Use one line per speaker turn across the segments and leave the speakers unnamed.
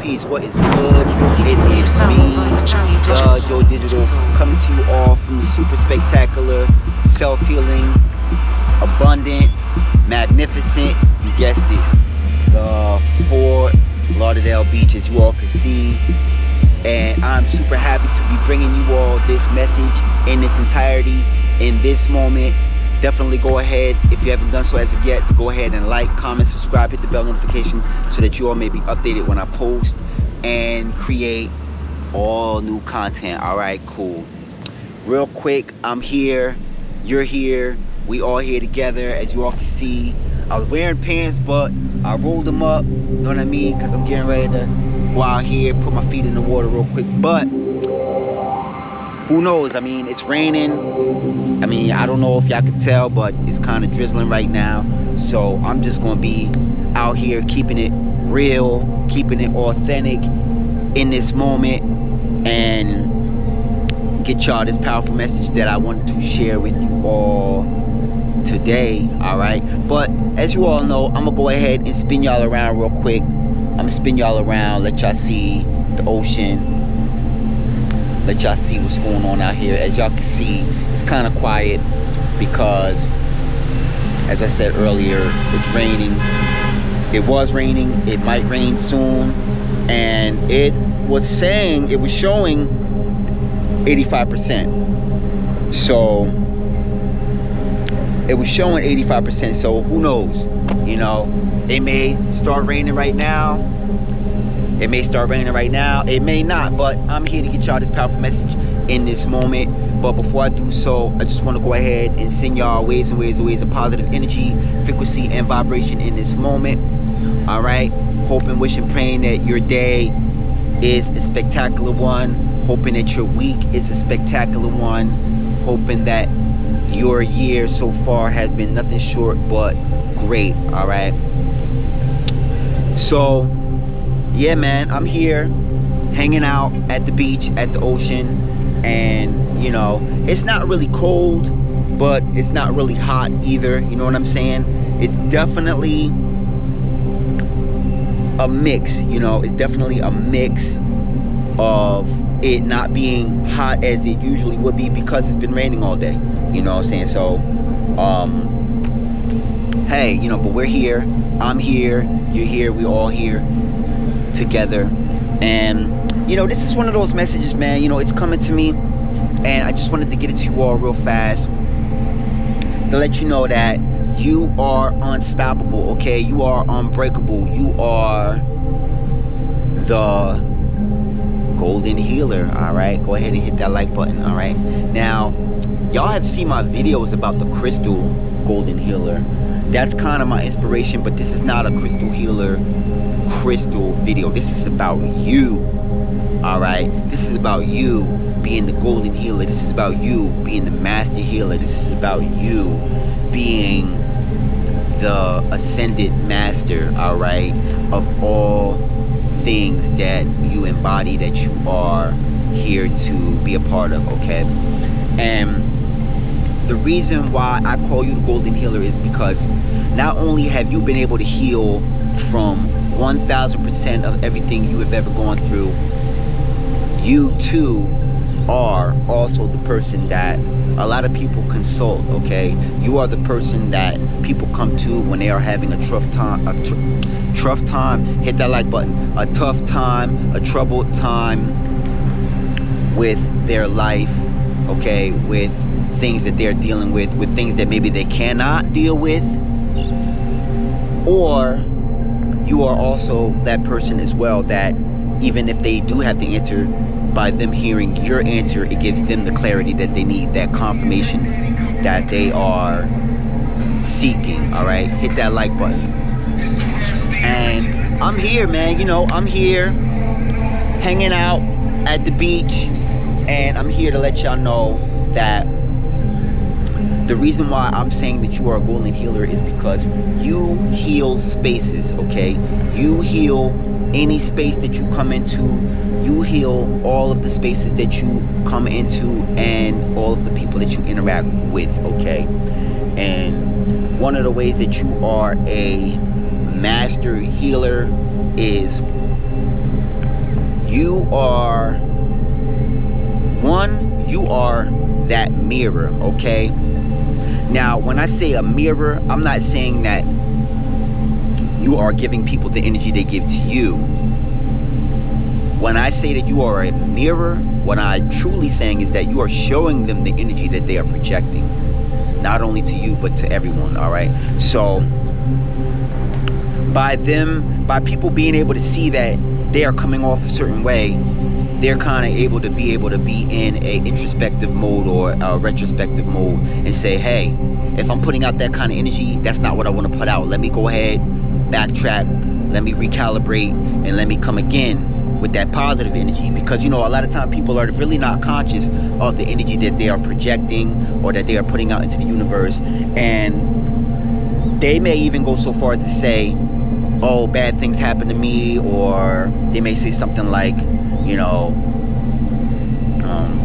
peace. What is good? It is me, the Joe Digital, coming to you all from the super spectacular, self-healing, abundant, magnificent, you guessed it, the Fort Lauderdale Beach, as you all can see. And I'm super happy to be bringing you all this message in its entirety in this moment. Definitely go ahead, if you haven't done so as of yet, to go ahead and like, comment, subscribe, hit the bell notification so that you all may be updated when I post and create all new content. All right, cool. Real quick, I'm here, you're here, we all here together. As you all can see, I was wearing pants, but I rolled them up, you know what I mean? Because I'm getting ready to go out here, put my feet in the water real quick. But who knows? I mean, it's raining. I mean, I don't know if y'all can tell, but it's kind of drizzling right now. So I'm just going to be out here keeping it real, keeping it authentic in this moment, and get y'all this powerful message that I wanted to share with you all today. All right. But as you all know, I'm going to go ahead and spin y'all around real quick. I'm going to spin y'all around, let y'all see the ocean. Let y'all see what's going on out here. As y'all can see, it's kind of quiet because, as I said earlier, it's raining. It was raining. It might rain soon. And it was showing 85%. So it was showing 85%. So who knows? You know, it may start raining right now. It may start raining right now. It may not, but I'm here to get y'all this powerful message in this moment. But before I do so, I just want to go ahead and send y'all waves and waves and waves of positive energy, frequency, and vibration in this moment. All right. Hoping, wishing, praying that your day is a spectacular one. Hoping that your week is a spectacular one. Hoping that your year so far has been nothing short but great. All right. So yeah, man, I'm here hanging out at the beach, at the ocean, and you know, it's not really cold, but it's not really hot either. You know what I'm saying? It's definitely a mix. You know, it's definitely a mix of it not being hot as it usually would be because it's been raining all day. You know what I'm saying? So hey, you know, but we're here, I'm here, you're here, we all here together. And you know, this is one of those messages, man, you know, it's coming to me, and I just wanted to get it to you all real fast to let you know that you are unstoppable. Okay, you are unbreakable. You are the golden healer. All right, go ahead and hit that like button. All right, now y'all have seen my videos about the crystal golden healer. That's kind of my inspiration, but this is not a crystal healer crystal video. This is about you. All right, this is about you being the golden healer. This is about you being the master healer. This is about you being the ascended master, all right, of all things that you embody, that you are here to be a part of. Okay, and the reason why I call you the golden healer is because not only have you been able to heal from 1000% of everything you have ever gone through, you too are also the person that a lot of people consult. Okay, you are the person that people come to when they are having a tough time. Hit that like button. A tough time, a troubled time with their life. Okay, with things that they're dealing with things that maybe they cannot deal with. Or you are also that person as well that even if they do have the answer, by them hearing your answer, it gives them the clarity that they need, that confirmation that they are seeking. All right, hit that like button. And I'm here, man, you know, I'm here hanging out at the beach, and I'm here to let y'all know that the reason why I'm saying that you are a golden healer is because you heal spaces. Okay, you heal any space that you come into. You heal all of the spaces that you come into and all of the people that you interact with. Okay, and one of the ways that you are a master healer is you are that mirror, okay? Now, when I say a mirror, I'm not saying that you are giving people the energy they give to you. When I say that you are a mirror, what I'm truly saying is that you are showing them the energy that they are projecting. Not only to you, but to everyone, all right? So, by people being able to see that they are coming off a certain way, they're kind of able to be in a introspective mode or a retrospective mode and say, hey, if I'm putting out that kind of energy, that's not what I want to put out. Let me go ahead, backtrack, let me recalibrate, and let me come again with that positive energy. Because, you know, a lot of time people are really not conscious of the energy that they are projecting or that they are putting out into the universe. And they may even go so far as to say, oh, bad things happen to me, or they may say something like, you know,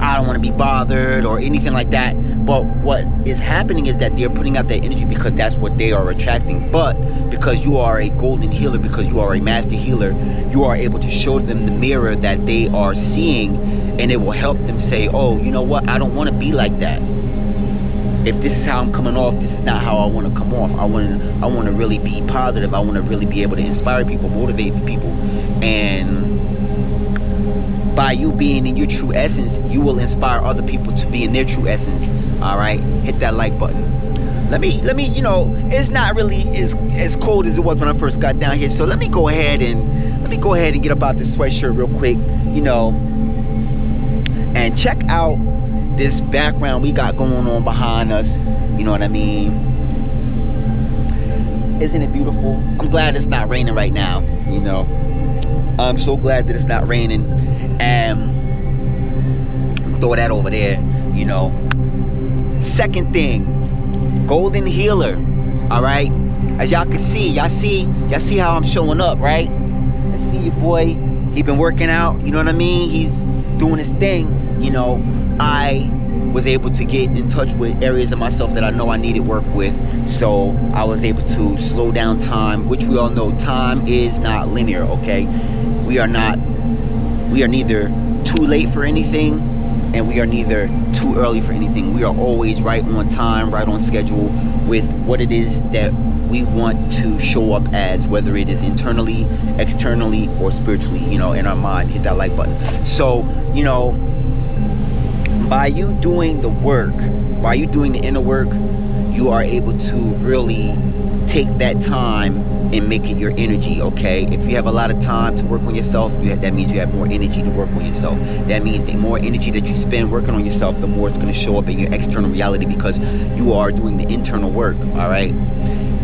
I don't want to be bothered or anything like that. But what is happening is that they're putting out that energy because that's what they are attracting. But because you are a golden healer, because you are a master healer, you are able to show them the mirror that they are seeing, and it will help them say, oh, you know what, I don't want to be like that. If this is how I'm coming off, this is not how I want to come off. I want to really be positive. I want to really be able to inspire people, motivate people. And by you being in your true essence, you will inspire other people to be in their true essence. All right, hit that like button. Let me, you know, it's not really as cold as it was when I first got down here. So let me go ahead and get up out this sweatshirt real quick, you know, and check out this background we got going on behind us. You know what I mean? Isn't it beautiful? I'm glad it's not raining right now, you know. I'm so glad that it's not raining. And throw that over there, you know. Second thing, golden healer. All right, as y'all can see, y'all see how I'm showing up, right? I see your boy, he been working out, you know what I mean? He's doing his thing. You know, I was able to get in touch with areas of myself that I know I needed work with. So I was able to slow down time, which we all know time is not linear, okay? We are neither too late for anything, and we are neither too early for anything. We are always right on time, right on schedule with what it is that we want to show up as, whether it is internally, externally, or spiritually, you know, in our mind. Hit that like button. So, you know, by you doing the work, by you doing the inner work, you are able to really take that time and make it your energy, okay? If you have a lot of time to work on yourself, that means you have more energy to work on yourself. That means the more energy that you spend working on yourself, the more it's going to show up in your external reality, because you are doing the internal work, all right?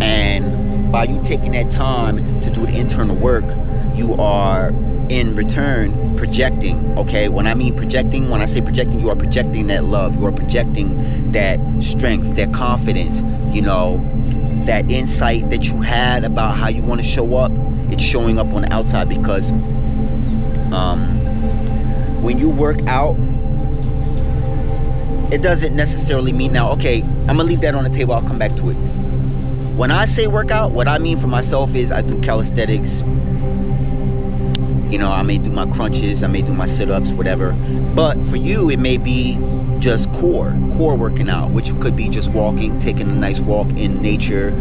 And by you taking that time to do the internal work, you are in return projecting, okay? When I say projecting, you are projecting that love, you are projecting that strength, that confidence, you know, that insight that you had about how you want to show up. It's showing up on the outside, because when you work out, it doesn't necessarily mean, now, okay, I'm gonna leave that on the table, I'll come back to it. When I say workout, what I mean for myself is I do calisthenics. You know, I may do my crunches, I may do my sit-ups, whatever. But for you, it may be just core working out, which could be just walking, taking a nice walk in nature.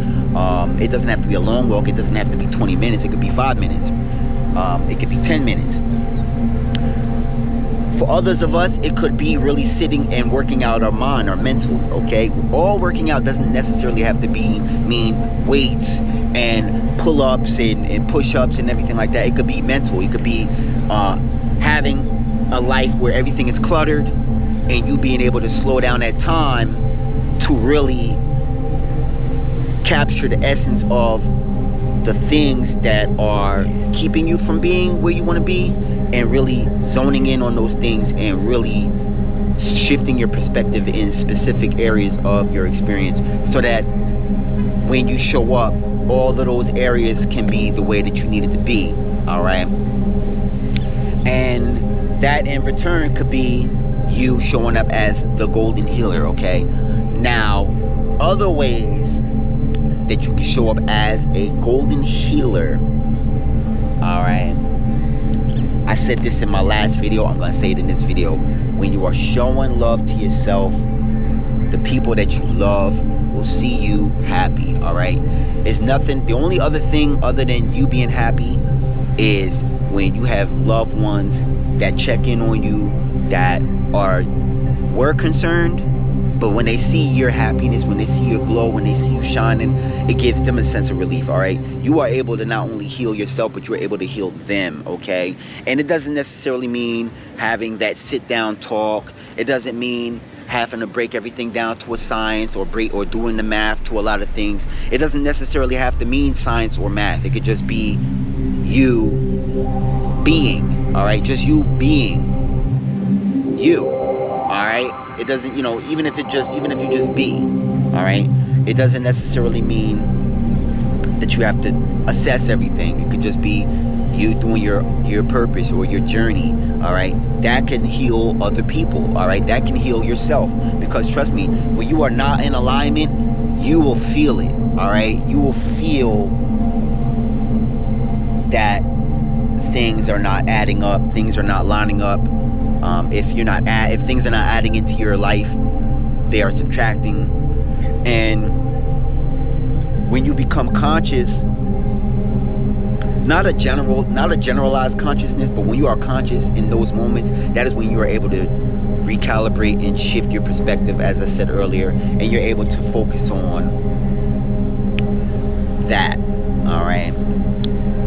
It doesn't have to be a long walk. It doesn't have to be 20 minutes. It could be 5 minutes. It could be 10 minutes. For others of us, it could be really sitting and working out our mind, our mental, okay? All working out doesn't necessarily have to mean weights and pull-ups and push-ups and everything like that. It could be mental. It could be having a life where everything is cluttered, and you being able to slow down that time to really capture the essence of the things that are keeping you from being where you want to be, and really zoning in on those things and really shifting your perspective in specific areas of your experience, so that when you show up, all of those areas can be the way that you need it to be, all right? And that in return could be you showing up as the golden healer, okay? Now, other ways that you can show up as a golden healer, all right? I said this in my last video, I'm gonna say it in this video. When you are showing love to yourself, the people that you love will see you happy, all right? It's nothing, the only other thing other than you being happy is when you have loved ones that check in on you, that were concerned, but when they see your happiness, when they see your glow, when they see you shining, it gives them a sense of relief, all right? You are able to not only heal yourself, but you're able to heal them, okay? And it doesn't necessarily mean having that sit-down talk. It doesn't mean having to break everything down to a science, or doing the math to a lot of things. It doesn't necessarily have to mean science or math. It could just be you being, all right? Just you being you, all right? It doesn't, you know, even if you just be, all right? It doesn't necessarily mean that you have to assess everything. It could just be you doing your purpose or your journey, all right? That can heal other people, all right? That can heal yourself, because trust me, when you are not in alignment, you will feel it, all right? You will feel that things are not adding up, things are not lining up. If things are not adding into your life, they are subtracting. And when you become conscious, not a generalized consciousness, but when you are conscious in those moments, that is when you are able to recalibrate and shift your perspective, as I said earlier, and you're able to focus on that, all right?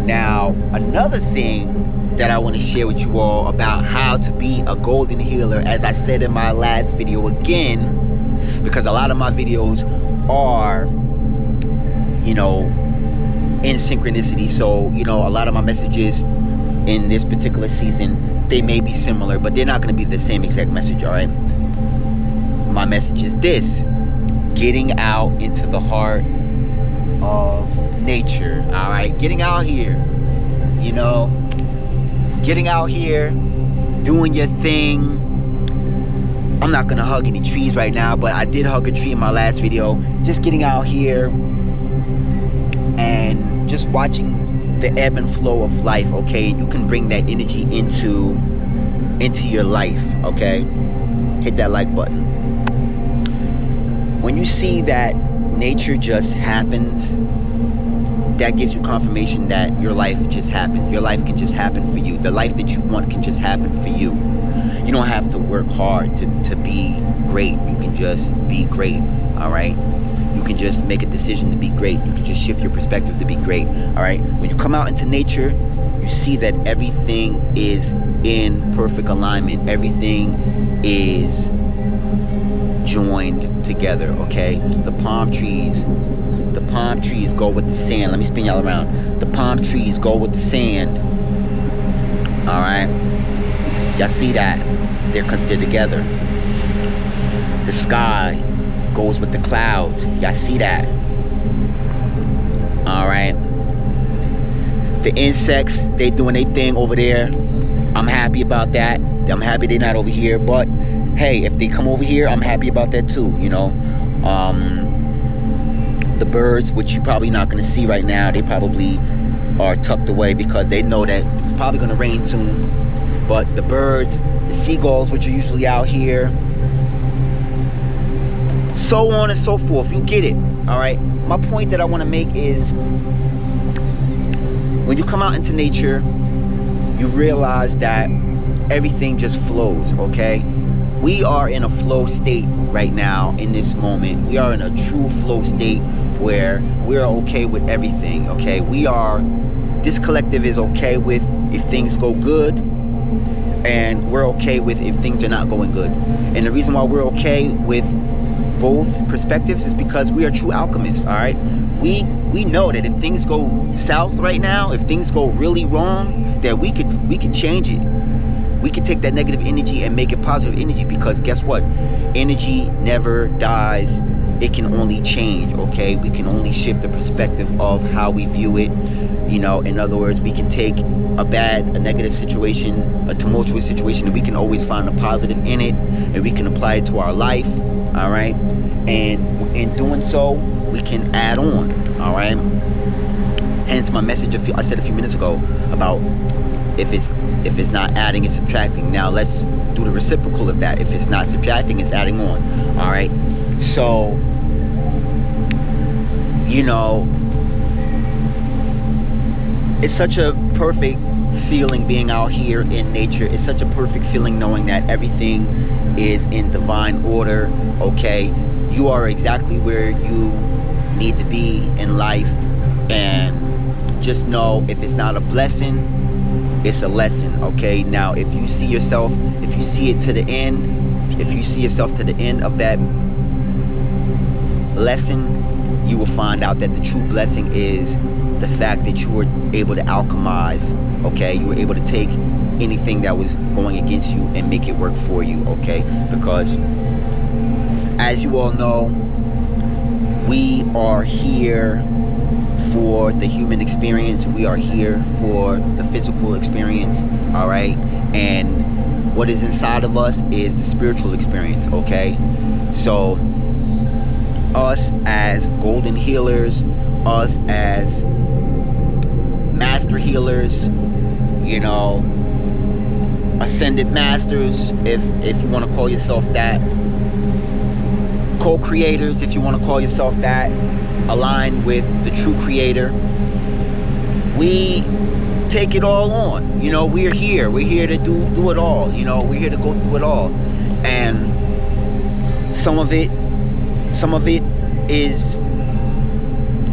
Now, another thing that I want to share with you all about how to be a golden healer, as I said in my last video again, because a lot of my videos are, you know, in synchronicity. So, you know, a lot of my messages in this particular season, they may be similar, but they're not going to be the same exact message, all right? My message is this: getting out into the heart of nature, all right? Getting out here, you know, getting out here, doing your thing. I'm not gonna hug any trees right now, but I did hug a tree in my last video. Just getting out here and just watching the ebb and flow of life, okay? And you can bring that energy into your life, okay? Hit that like button. When you see that nature just happens, that gives you confirmation that your life just happens. Your life can just happen for you. The life that you want can just happen for you. You don't have to work hard to be great. You can just be great, all right? You can just make a decision to be great. You can just shift your perspective to be great, all right? When you come out into nature, you see that everything is in perfect alignment. Everything is joined together, okay? The palm trees go with the sand. Let me spin y'all around. The palm trees go with the sand, all right? Y'all see that? They're together. The sky goes with the clouds. Y'all see that? All right. The insects, they doing their thing over there. I'm happy about that. I'm happy they're not over here, but hey, if they come over here, I'm happy about that too, you know. The birds, which you're probably not going to see right now, they probably are tucked away because they know that it's probably going to rain soon. But the birds, the seagulls, which are usually out here, so on and so forth, you get it, all right? My point that I want to make is, when you come out into nature, you realize that everything just flows, okay? We are in a flow state right now in this moment. We are in a true flow state where we're okay with everything, okay? This collective is okay with if things go good, and we're okay with if things are not going good. And the reason why we're okay with both perspectives is because we are true alchemists, all right? We know that if things go south right now, if things go really wrong, that we could change it. We can take that negative energy and make it positive energy, because guess what? Energy never dies. It can only change, okay? We can only shift the perspective of how we view it. You know, in other words, we can take a negative situation, a tumultuous situation, and we can always find a positive in it, and we can apply it to our life, all right? And in doing so, we can add on, all right? Hence my message I said a few minutes ago about if it's If it's not adding, it's subtracting. Now let's do the reciprocal of that. If it's not subtracting, it's adding on. All right. So, you know, it's such a perfect feeling being out here in nature. It's such a perfect feeling knowing that everything is in divine order. Okay, you are exactly where you need to be in life, and just know if it's not a blessing, it's a lesson. Okay, now if you see yourself, if you see it to the end, if you see yourself to the end of that lesson, you will find out that the true blessing is the fact that you were able to alchemize. Okay, you were able to take anything that was going against you and make it work for you. Okay, because as you all know, we are here for the human experience. We are here for the physical experience. All right, and what is inside of us is the spiritual experience. Okay, so us as golden healers, us as master healers, you know, ascended masters, if you want to call yourself that, co-creators, if you want to call yourself that, aligned with the true creator, we take it all on. You know, we're here to do it all. You know, we're here to go through it all. And some of it is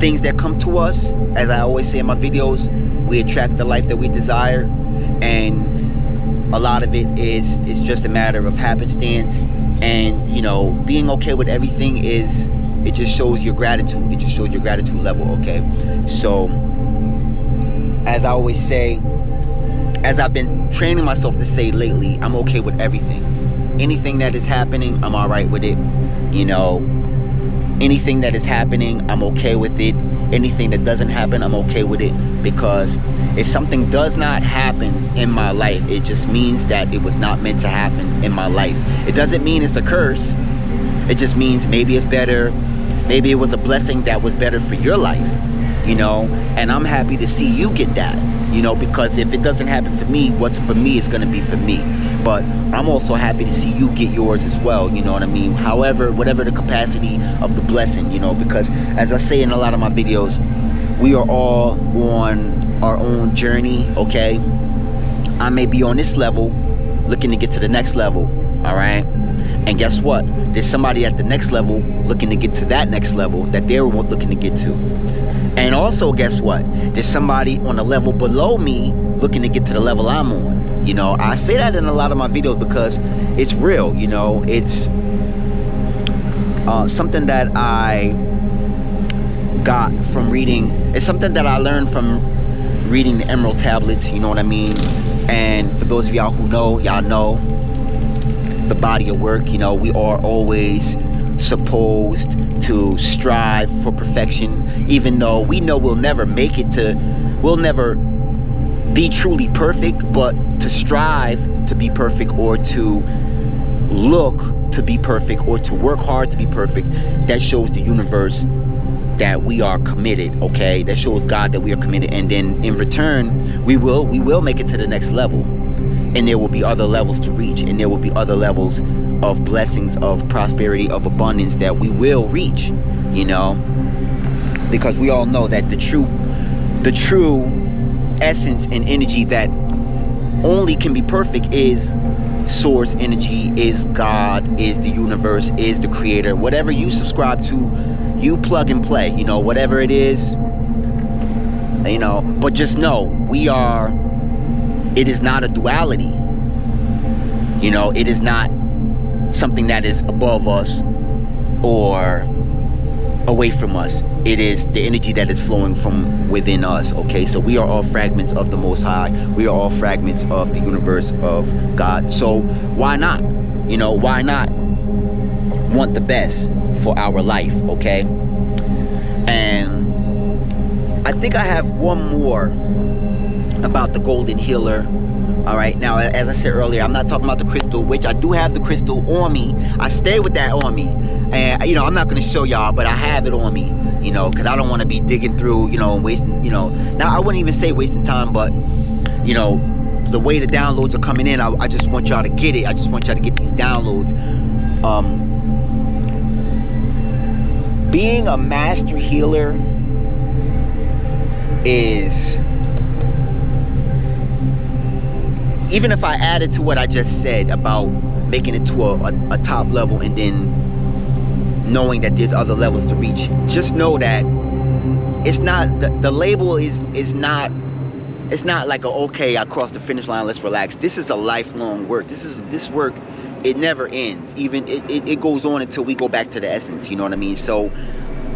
things that come to us. As I always say in my videos, we attract the life that we desire, and a lot of it is just a matter of happenstance. And you know, being okay with everything is, it just shows your gratitude. It just shows your gratitude level. Okay, so as I always say, as I've been training myself to say lately, I'm okay with everything. Anything that is happening, I'm all right with it. You know, anything that is happening, I'm okay with it. Anything that doesn't happen, I'm okay with it. Because if something does not happen in my life, it just means that it was not meant to happen in my life. It doesn't mean it's a curse. It just means maybe it's better. Maybe it was a blessing that was better for your life, you know. And I'm happy to see you get that, you know, because if it doesn't happen for me, what's for me is going to be for me. But I'm also happy to see you get yours as well, you know what I mean? However, whatever the capacity of the blessing, you know, because as I say in a lot of my videos, we are all on our own journey. Okay, I may be on this level looking to get to the next level. All right, and guess what, there's somebody at the next level looking to get to that next level that they're looking to get to. And also, guess what, there's somebody on a level below me looking to get to the level I'm on. You know, I say that in a lot of my videos because it's real. You know, it's something that I got from reading. It's something that I learned from reading the Emerald Tablets, you know what I mean? And for those of y'all who know, y'all know the body of work. You know, we are always supposed to strive for perfection, even though we know we'll never make it to, we'll never be truly perfect, but to strive to be perfect, or to look to be perfect, or to work hard to be perfect, that shows the universe that we are committed. Okay, that shows God that we are committed, and then in return we will make it to the next level, and there will be other levels to reach, and there will be other levels of blessings, of prosperity, of abundance that we will reach, you know, because we all know that the true essence and energy that only can be perfect is source energy, is God, is the universe, is the creator. Whatever you subscribe to, you plug and play, you know, whatever it is, you know. But just know, it is not a duality, you know. It is not something that is above us or away from us. It is the energy that is flowing from within us. Okay, so we are all fragments of the Most High. We are all fragments of the universe, of God. So why not, you know, why not want the best for our life? Okay, and I think I have one more about the Golden Healer. All right, now, as I said earlier, I'm not talking about the crystal, which I do have the crystal on me. I stay with that on me, and you know, I'm not going to show y'all, but I have it on me, you know, because I don't want to be digging through, you know, wasting, you know, now I wouldn't even say wasting time, but you know, the way the downloads are coming in, I just want y'all to get it. I just want y'all to get these downloads. Being a master healer is, even if I added to what I just said about making it to a top level and then knowing that there's other levels to reach, just know that it's not, the label is not, it's not like okay, I crossed the finish line, let's relax. This is a lifelong work. This work, it never ends. Even it goes on until we go back to the essence, you know what I mean? So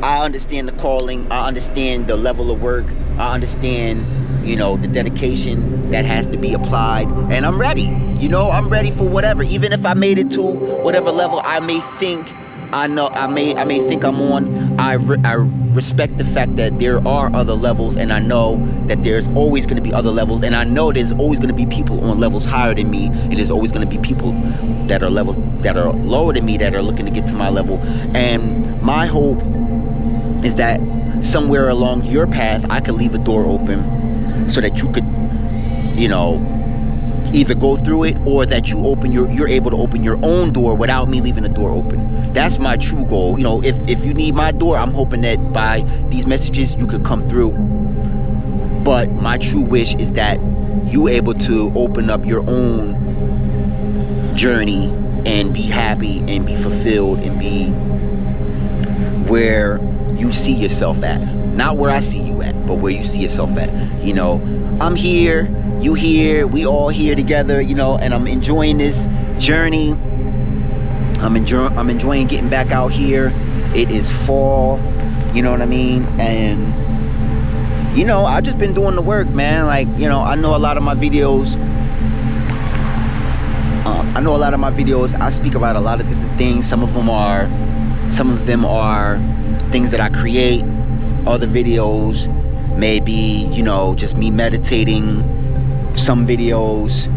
I understand the calling, I understand the level of work, I understand, you know, the dedication that has to be applied, and I'm ready. You know, I'm ready for whatever. Even if I made it to whatever level I may think I may think I'm on, I respect the fact that there are other levels, and I know that there's always going to be other levels, and I know there's always going to be people on levels higher than me, and there's always going to be people that are levels that are lower than me that are looking to get to my level. And my hope is that somewhere along your path I could leave a door open so that you could, you know, either go through it, or that you're able to open your own door without me leaving the door open. That's my true goal. You know, if you need my door, I'm hoping that by these messages you could come through. But my true wish is that you able to open up your own journey and be happy and be fulfilled and be where you see yourself at. Not where I see you at, but where you see yourself at. You know, I'm here, you here, we all here together, you know, and I'm enjoying this journey. I'm enjoying getting back out here. It is fall, you know what I mean? And, you know, I've just been doing the work, man. Like, you know, I know a lot of my videos, I speak about a lot of different things. Some of them are things that I create. Other videos may be, you know, just me meditating. Some videos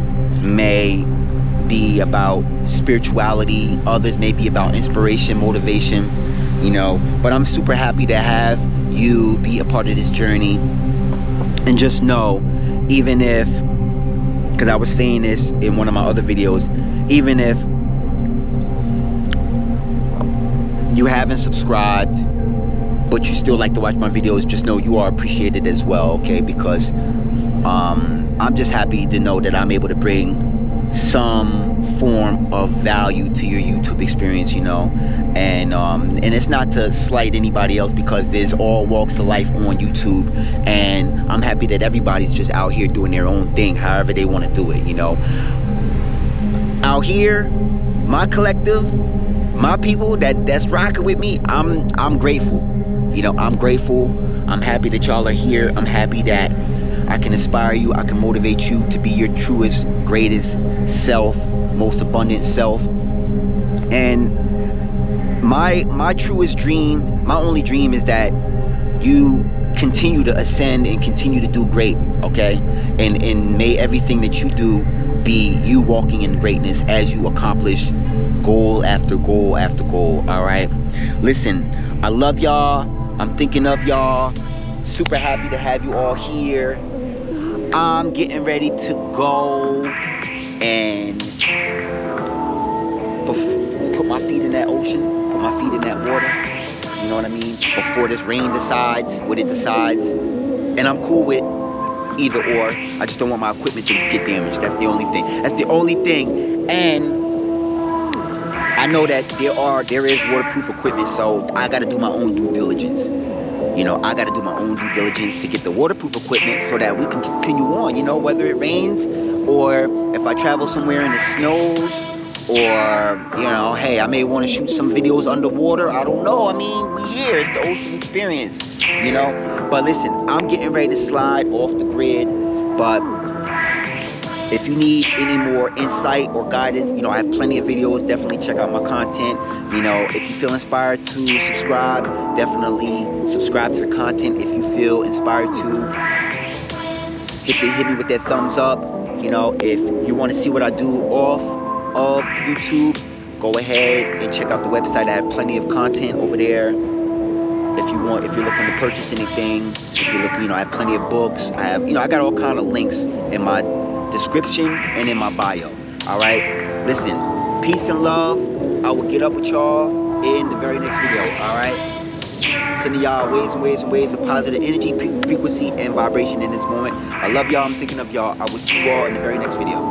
may be about spirituality. Others may be about inspiration, motivation, you know. But I'm super happy to have you be a part of this journey. And just know, even if, because I was saying this in one of my other videos, even if you haven't subscribed but you still like to watch my videos, just know you are appreciated as well, okay? Because I'm just happy to know that I'm able to bring some form of value to your YouTube experience, you know. And it's not to slight anybody else, because there's all walks of life on YouTube, and I'm happy that everybody's just out here doing their own thing however they want to do it, you know. Out here, my collective, my people that's rocking with me, I'm grateful. You know, I'm grateful. I'm happy that y'all are here. I'm happy that I can inspire you. I can motivate you to be your truest, greatest self, most abundant self. And my truest dream, my only dream, is that you continue to ascend and continue to do great, okay? And may everything that you do be you walking in greatness as you accomplish goal after goal after goal, all right? Listen, I love y'all. I'm thinking of y'all. Super happy to have you all here. I'm getting ready to go and put my feet in that ocean, put my feet in that water, you know what I mean, before this rain decides what it decides. And I'm cool with either or. I just don't want my equipment to get damaged. That's the only thing. That's the only thing. And I know that there is waterproof equipment, so I got to do my own due diligence. You know, I got to do my own due diligence to get the waterproof equipment so that we can continue on, you know, whether it rains or if I travel somewhere and it snows, or, you know, hey, I may want to shoot some videos underwater. I don't know. I mean, we here. It's the ocean experience, you know. But listen, I'm getting ready to slide off the grid, but if you need any more insight or guidance, you know, I have plenty of videos. Definitely check out my content. You know, if you feel inspired to subscribe, definitely subscribe to the content. If you feel inspired to, hit me with that thumbs up. You know, if you want to see what I do off of YouTube, go ahead and check out the website. I have plenty of content over there. If you're looking to purchase anything, if you're looking, you know, I have plenty of books. I have, you know, I got all kind of links in my description and in my bio. All right, listen, peace and love. I will get up with y'all in the very next video. All right, sending y'all waves and waves and waves of positive energy, frequency, and vibration in this moment. I love y'all. I'm thinking of y'all. I will see you all in the very next video.